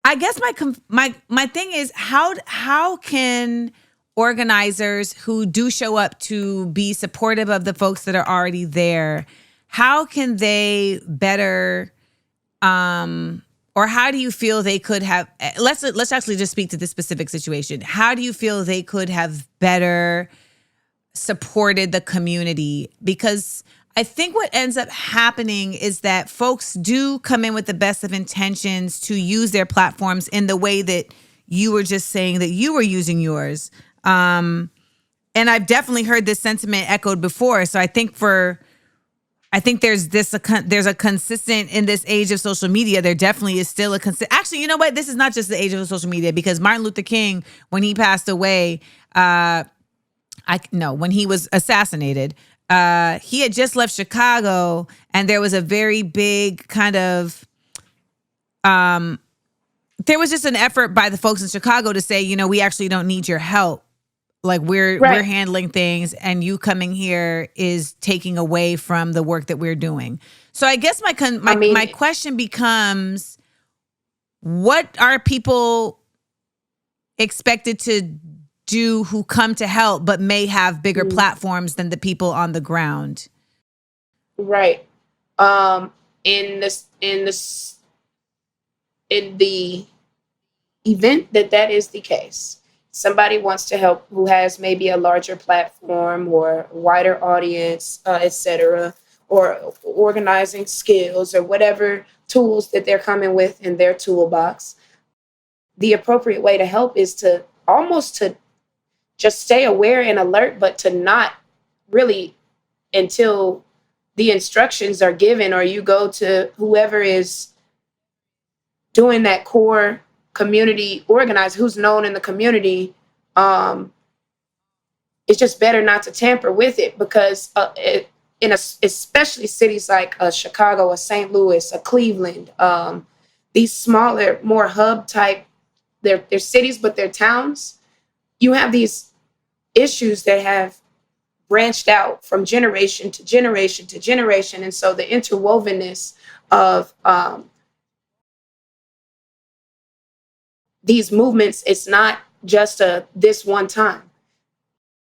I guess my thing is how can organizers who do show up to be supportive of the folks that are already there, how can they better or how do you feel they could have let's actually just speak to this specific situation. How do you feel they could have better supported the community? Because I think what ends up happening is that folks do come in with the best of intentions to use their platforms in the way that you were just saying that you were using yours. And I've definitely heard this sentiment echoed before. So I think there's a consistent in this age of social media. There definitely is still a consistent. Actually, you know what? This is not just the age of social media, because Martin Luther King, when he passed away, when he was assassinated, he had just left Chicago, and there was a very big kind of, there was just an effort by the folks in Chicago to say, we actually don't need your help. Like we're handling things, and you coming here is taking away from the work that we're doing. So I guess my question becomes, what are people expected to do who come to help but may have bigger platforms than the people on the ground? Right. In the event that is the case, somebody wants to help who has maybe a larger platform or wider audience, etc., or organizing skills or whatever tools that they're coming with in their toolbox. The appropriate way to help is to just stay aware and alert, but to not really until the instructions are given or you go to whoever is doing that core community organizer, who's known in the community. It's just better not to tamper with it, because especially cities like Chicago, a St. Louis, a Cleveland, these smaller, more hub type, they're cities, but they're towns. You have these issues that have branched out from generation to generation to generation. And so the interwovenness of these movements, it's not just this one time.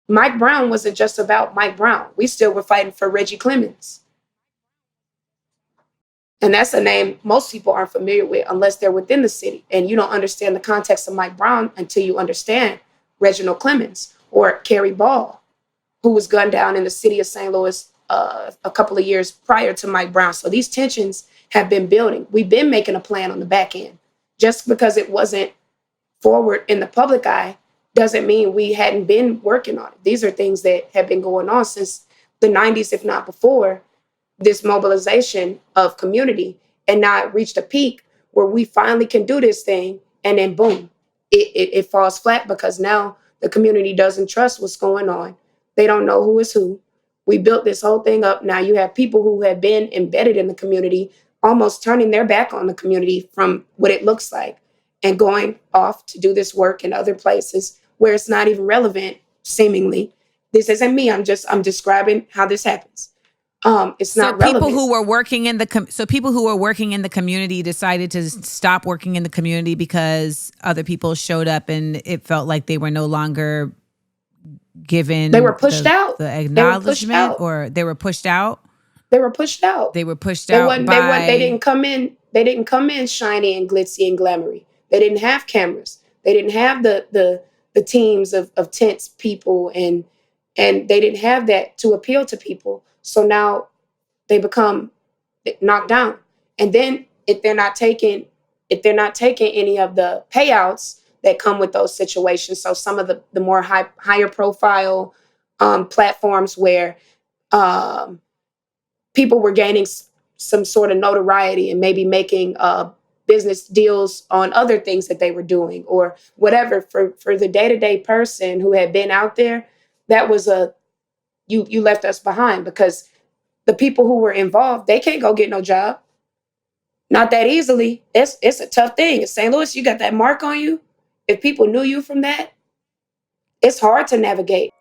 Mike Brown wasn't just about Mike Brown. We still were fighting for Reggie Clemens. And that's a name most people aren't familiar with unless they're within the city. And you don't understand the context of Mike Brown until you understand Reginald Clemens or Kerry Ball, who was gunned down in the city of St. Louis a couple of years prior to Mike Brown. So these tensions have been building. We've been making a plan on the back end. Just because it wasn't forward in the public eye doesn't mean we hadn't been working on it. These are things that have been going on since the 90s, if not before, this mobilization of community. And now it reached a peak where we finally can do this thing, and then boom, it falls flat, because now the community doesn't trust what's going on. They don't know who is who. We built this whole thing up. Now you have people who have been embedded in the community almost turning their back on the community from what it looks like and going off to do this work in other places where it's not even relevant, seemingly. This isn't me. I'm describing how this happens. It's not relevant. People who were working in the community decided to stop working in the community because other people showed up and it felt like they were no longer given. They were pushed out. The acknowledgement, or they were pushed out. They were pushed out. They were pushed out. They didn't come in. They didn't come in shiny and glitzy and glamoury. They didn't have cameras. They didn't have the teams of tense people, and they didn't have that to appeal to people. So now they become knocked down. And then if they're not taking any of the payouts that come with those situations, so some of the more higher profile platforms where people were gaining some sort of notoriety and maybe making business deals on other things that they were doing or whatever, for the day-to-day person who had been out there, that was you left us behind, because the people who were involved, they can't go get no job. Not that easily. It's a tough thing. In St. Louis, you got that mark on you. If people knew you from that, it's hard to navigate.